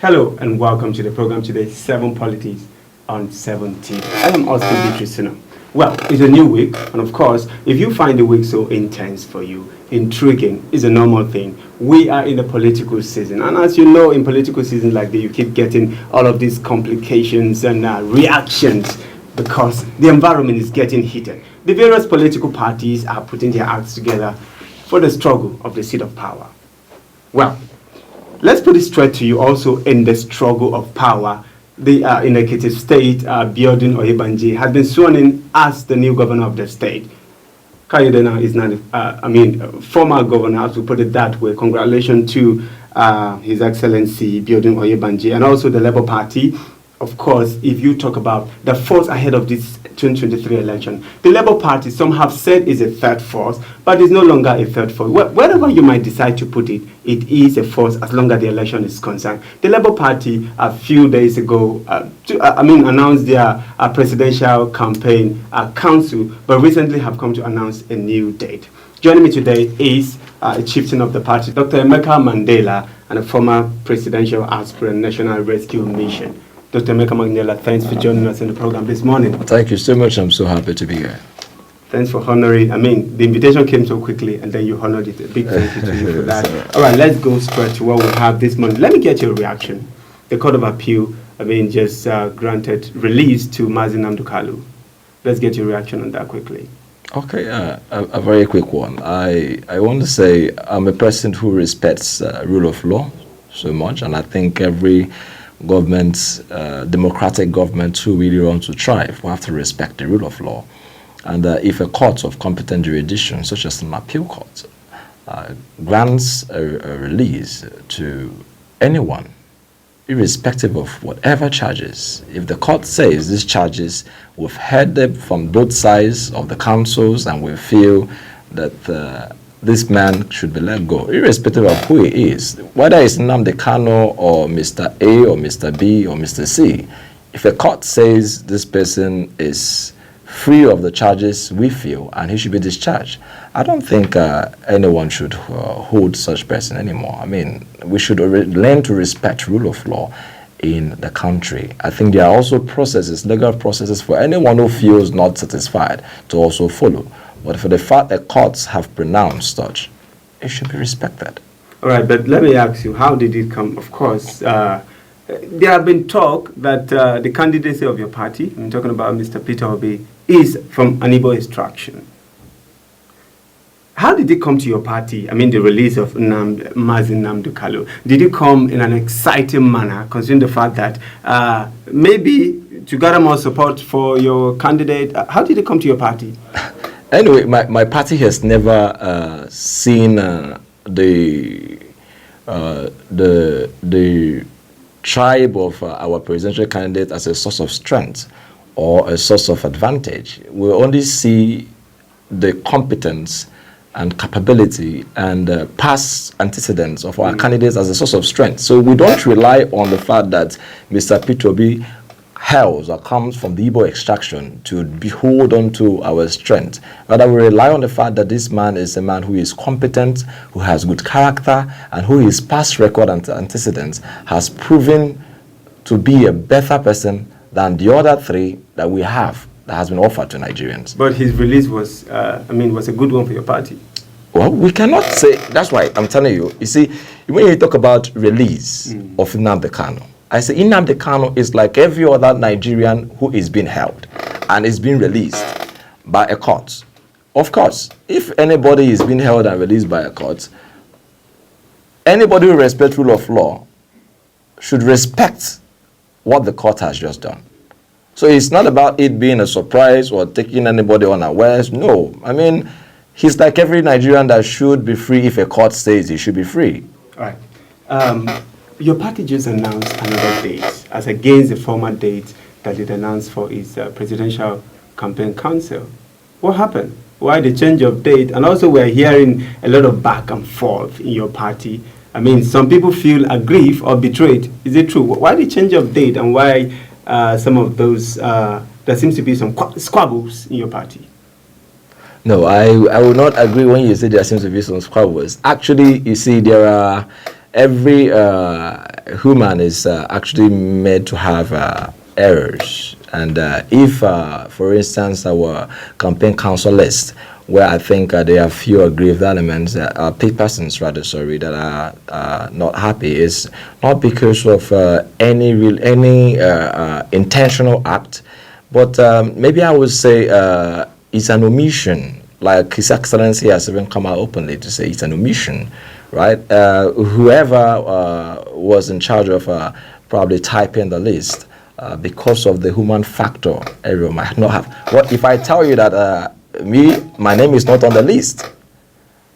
Hello and welcome to the program today, 7 Politics on 70. I am Oscar Beatrice. Well, it's a new week, and of course, if you find the week so intense for you, intriguing is a normal thing. We are in the political season, and as you know, in political season like this, you keep getting all of these complications and reactions because the environment is getting heated. The various political parties are putting their acts together for the struggle of the seat of power. Well, let's put it straight to you also in the struggle of power. The in Ekiti State, Biodun Oyebanji has been sworn in as the new governor of the state. Kayodena is not, former governor, as we put it that way. Congratulations to His Excellency Biodun Oyebanji and also the Labour Party. Of course, if you talk about the force ahead of this 2023 election, the Labour Party, some have said is a third force, but it's no longer a third force. Wherever you might decide to put it, it is a force as long as the election is concerned. The Labour Party, a few days ago, announced their presidential campaign council, but recently have come to announce a new date. Joining me today is a chieftain of the party, Dr. Emeka Mandela, and a former presidential aspirant, National Rescue Mission. Dr. Emeka Mandela, thanks for joining us in the program this morning. Thank you so much. I'm so happy to be here. Thanks for honoring. The invitation came so quickly, and then you honored it. A big thank you to you for that. All right, let's go straight to what we have this morning. Let me get your reaction. The Court of Appeal, just granted release to Mazi Nnamdi Kanu. Let's get your reaction on that quickly. Okay, a very quick one. I want to say I'm a person who respects rule of law so much, and I think every government, democratic government who really want to thrive will have to respect the rule of law. And if a court of competent jurisdiction, such as an appeal court, grants a release to anyone, irrespective of whatever charges, if the court says these charges, we've heard them from both sides of the councils and we feel that this man should be let go, irrespective of who he is, whether it's Nnamdi Kanu or Mr. A or Mr. B or Mr. C. If a court says this person is free of the charges we feel and he should be discharged, I don't think anyone should hold such person anymore. We should learn to respect rule of law in the country. I think there are also processes, legal processes for anyone who feels not satisfied to also follow. But for the fact that courts have pronounced such, it should be respected. All right, but let me ask you, how did it come? Of course, there have been talk that the candidacy of your party, I'm talking about Mr. Peter Obi, is from an Igbo extraction. How did it come to your party? The release of Mazi Nnamdi Kanu. Did it come in an exciting manner, considering the fact that maybe to gather more support for your candidate? How did it come to your party? Anyway, my party has never seen the tribe of our presidential candidate as a source of strength or a source of advantage. We only see the competence and capability and past antecedents of our candidates as a source of strength. So we don't rely on the fact that Mr. Peter Obi hails or comes from the Igbo extraction to hold on to our strength. Rather, we rely on the fact that this man is a man who is competent, who has good character, and who his past record and antecedents has proven to be a better person than the other three that we have that has been offered to Nigerians. But his release was, was a good one for your party. Well, we cannot say, that's why I'm telling you. You see, when you talk about release of Nnamdi Kanu, I say Nnamdi Kanu is like every other Nigerian who is being held and is being released by a court. Of course, if anybody is being held and released by a court, anybody who respects rule of law should respect what the court has just done. So it's not about it being a surprise or taking anybody unawares. No, he's like every Nigerian that should be free if a court says he should be free. All right. Your party just announced another date as against the former date that it announced for its presidential campaign council. What happened? Why the change of date? And also we're hearing a lot of back and forth in your party. Some people feel aggrieved or betrayed. Is it true? Why the change of date and why some of those, there seems to be some squabbles in your party? No, I will not agree when you say there seems to be some squabbles. Actually, you see, there are every human is actually made to have errors. And if, for instance, our campaign council list, where I think there are few aggrieved elements, persons rather, sorry, that are not happy, is not because of any intentional act, but maybe I would say it's an omission. Like His Excellency has even come out openly to say it's an omission, right? Whoever was in charge of probably typing the list, because of the human factor, everyone might not have. What if I tell you that my name is not on the list,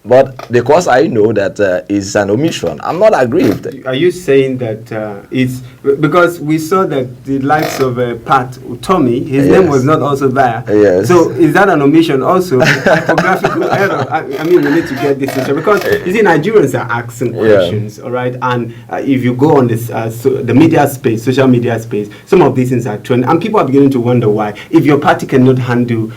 but because I know that it's an omission, I'm not aggrieved. Are you saying that it's because we saw that the likes of Pat Tommy, his name was not also there? Yes. So is that an omission also? Typographical error. I mean, we need to get this issue because you see, Nigerians are asking questions, all right? And if you go on this the media space, social media space, some of these things are trending, and people are beginning to wonder why. If your party cannot handle,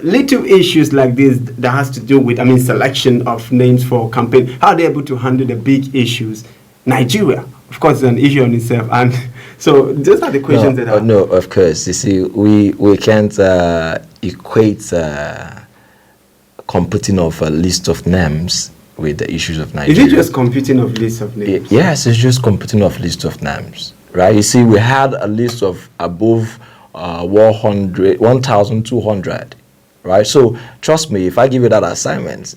little issues like this that has to do with, selection of names for campaign, how are they able to handle the big issues? Nigeria, of course, is an issue on itself. And so those are the questions that are... No, of course. You see, we can't equate computing of a list of names with the issues of Nigeria. Is it just computing of lists of names? Yes, it's just computing of list of names, right? You see, we had a list of above 1,200. Right, so trust me, if I give you that assignment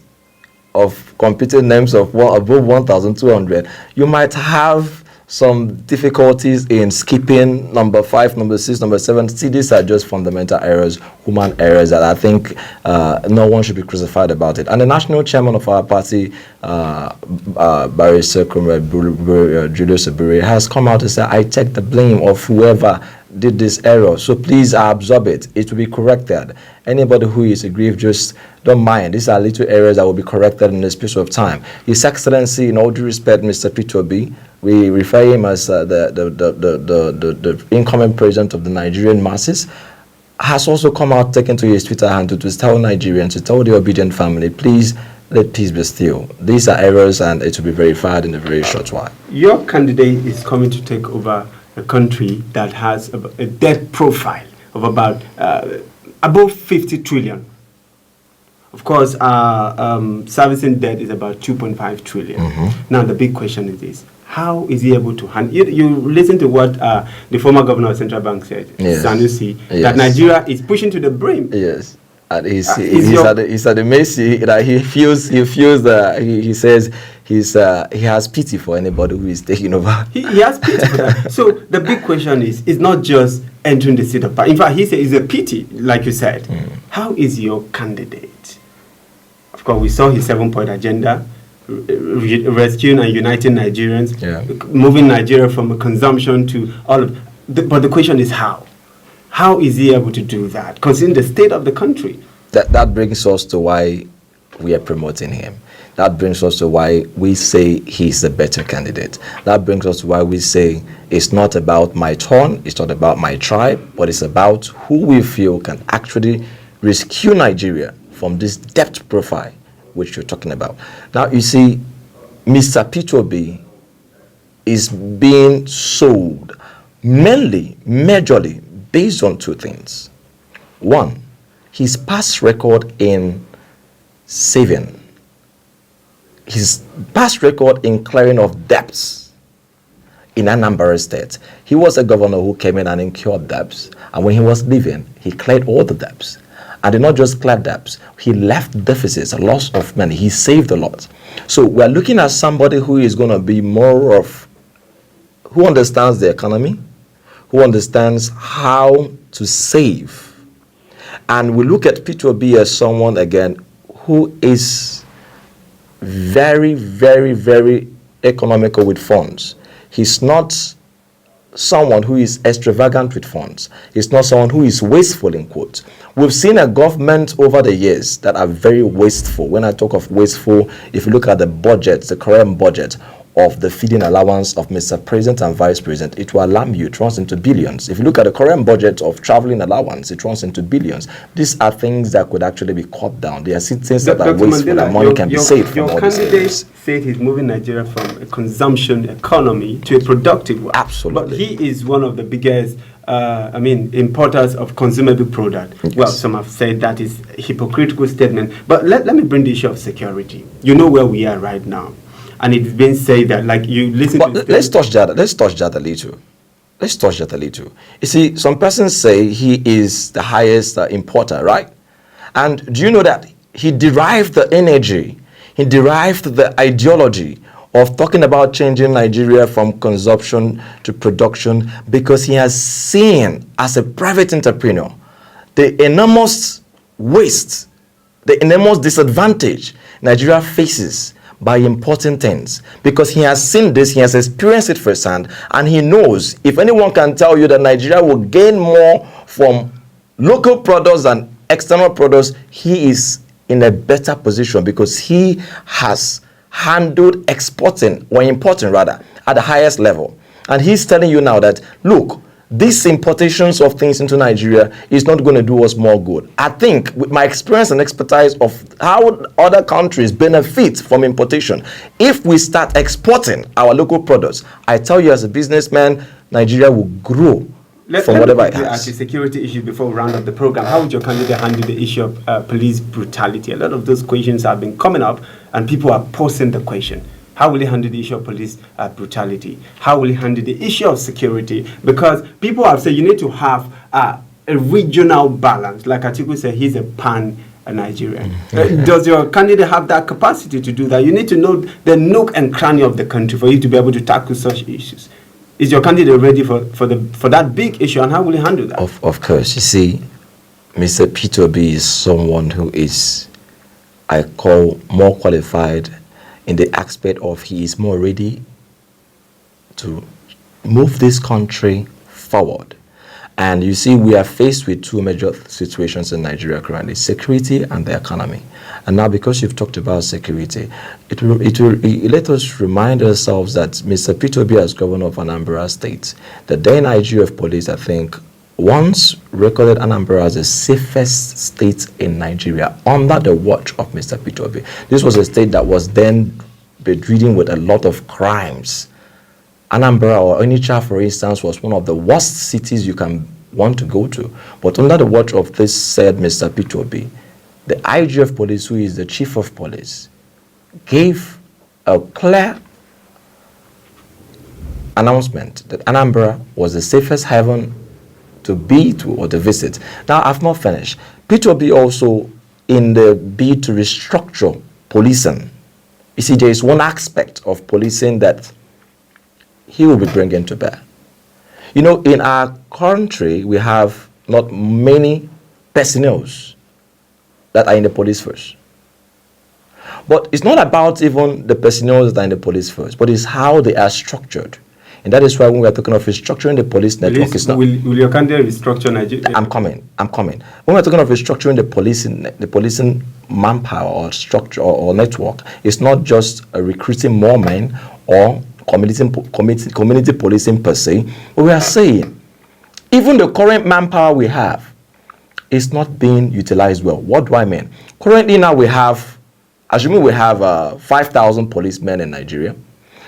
of computing names of above 1,200, you might have some difficulties in skipping number 5, number 6, number 7. See, these are just fundamental errors, human errors that I think no one should be crucified about it. And the national chairman of our party, Barrister Julius Abure, has come out to say, I take the blame of whoever did this error, so please absorb it. It will be corrected. Anybody who is aggrieved, just don't mind. These are little errors that will be corrected in the space of time. His Excellency, in all due respect, Mr. Peter Obi, we refer him as the incoming president of the Nigerian masses, has also come out, taken to his Twitter handle to tell Nigerians, to tell the obedient family, please let peace be still. These are errors and it will be verified in a very short while. Your candidate is coming to take over a country that has a debt profile of about above 50 trillion. Of course, servicing debt is about 2.5 trillion. Now, the big question is this. How is he able to handle? You listen to what the former governor of Central Bank said, Sanusi, that Nigeria is pushing to the brim. Yes. And he's at the mercy that he feels that he says he has pity for anybody who is taking over. He has pity for that. So the big question is, it's not just entering the seat of power. In fact, he said it's a pity, like you said. How is your candidate? Of course, we saw his 7-point agenda, rescuing and uniting Nigerians, moving Nigeria from a consumption to all of. But the question is how. How is he able to do that, considering the state of the country? That brings us to why we are promoting him. That brings us to why we say he's the better candidate. That brings us to why we say it's not about my turn, it's not about my tribe, but it's about who we feel can actually rescue Nigeria from this debt profile which you're talking about. Now, you see, Mr. Peter Obi is being sold majorly, based on two things. One, his past record in saving, his past record in clearing of debts in Anambra State. He was a governor who came in and incurred debts, and when he was leaving, he cleared all the debts. And did not just clear debts, he left deficits, a loss of money. He saved a lot. So we're looking at somebody who is going to be more of, who understands the economy, who understands how to save. And we look at Peter Obi as someone, again, who is very, very, very economical with funds. He's not someone who is extravagant with funds. He's not someone who is wasteful, in quotes. We've seen a government over the years that are very wasteful. When I talk of wasteful, if you look at the budget, the current budget, of the feeding allowance of Mr. President and Vice President, it will alarm you. It runs into billions. If you look at the current budget of traveling allowance, it runs into billions. These are things that could actually be cut down. They are things that are wasteful, that money can be saved from all these areas. Your candidate said he's moving Nigeria from a consumption economy to a productive one. Absolutely. But he is one of the biggest importers of consumable product. Yes. Well, some have said that is a hypocritical statement. But let me bring the issue of security. You know where we are right now. And it's been said that, like, you listen to... Let's touch that a little. Let's touch that a little. You see, some persons say he is the highest importer, right? And do you know that he derived the energy, he derived the ideology of talking about changing Nigeria from consumption to production because he has seen, as a private entrepreneur, the enormous waste, the enormous disadvantage Nigeria faces by importing things, because he has seen this, he has experienced it firsthand, and he knows if anyone can tell you that Nigeria will gain more from local products than external products, he is in a better position because he has handled exporting, or importing rather, at the highest level. And he's telling you now that, look, these importations of things into Nigeria is not going to do us more good. I think with my experience and expertise of how other countries benefit from importation, if we start exporting our local products, I tell you as a businessman, Nigeria will grow from whatever it has. As a security issue before we round up the program, how would your candidate handle the issue of police brutality? A lot of those questions have been coming up and people are posing the question. How will he handle the issue of police brutality? How will he handle the issue of security? Because people have said you need to have a regional balance. Like Atiku said, he's a pan-Nigerian. Does your candidate have that capacity to do that? You need to know the nook and cranny of the country for you to be able to tackle such issues. Is your candidate ready for that big issue, and how will he handle that? Of course. You see, Mr. Peter B is someone who is, I call, more qualified in the aspect of he is more ready to move this country forward. And you see, we are faced with two major situations in Nigeria currently, security and the economy. And now, because you've talked about security, it let us remind ourselves that Mr. Peter Obi, as governor of Anambra State, the then IGF police, I think, once recorded Anambra as the safest state in Nigeria under the watch of Mr. Peter Obi. This was a state that was then bedridden with a lot of crimes. Anambra or Onitsha, for instance, was one of the worst cities you can want to go to. But under the watch of this said Mr. Peter Obi, the IGF police, who is the chief of police, gave a clear announcement that Anambra was the safest haven to be to or to visit. Now, I've not finished. Peter Obi also, in the bid to restructure policing, you see, there is one aspect of policing that he will be bringing to bear. You know, in our country, we have not many personnel that are in the police force. But it's not about even the personnel that are in the police force, but it's how they are structured. And that is why when we are talking of restructuring the police network, it's not... Will your candidate restructure Nigeria? I'm coming. When we're talking of restructuring the policing manpower or structure or network, it's not just recruiting more men or community policing per se, but we are saying even the current manpower we have is not being utilized well. What do I mean? Currently now we have, assuming we have 5,000 policemen in Nigeria,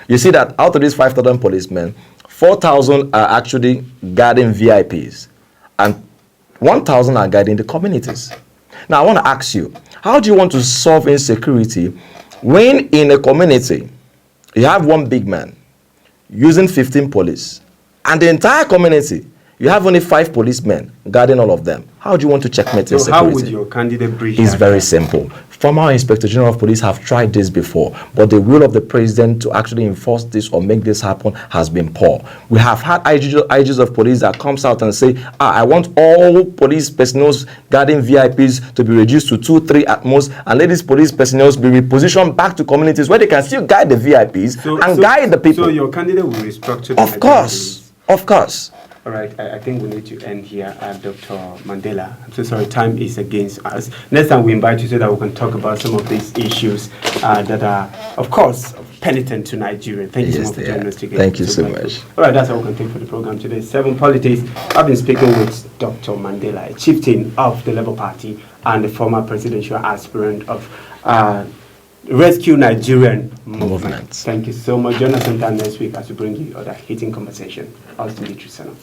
you see that out of these 5,000 policemen, 4,000 are actually guarding VIPs and 1,000 are guarding the communities. Now I want to ask you, how do you want to solve insecurity when in a community you have one big man using 15 police and the entire community you have only 5 policemen guarding all of them? How do you want to checkmate insecurity? How would your candidate bridge It's very simple. Former Inspector General of Police have tried this before, but the will of the president to actually enforce this or make this happen has been poor. We have had IGs of police that comes out and say, I want all police personnel guarding VIPs to be reduced to 2-3 at most, and let these police personnel be repositioned back to communities where they can still guide the VIPs guide the people. So your candidate will restructure the Of course. All right, I think we need to end here. Dr. Mandela, I'm so sorry, time is against us. Next time we invite you so that we can talk about some of these issues that are, of course, penitent to Nigeria. Thank you so much for joining us today. Thank you so much. All right, that's all we can take for the program today. 7 Politics. I've been speaking with Dr. Mandela, a chieftain of the Labour Party and the former presidential aspirant of Rescue Nigerian Movement. Thank you so much. Join us sometime next week as we bring you other heating conversation. I'll still be True.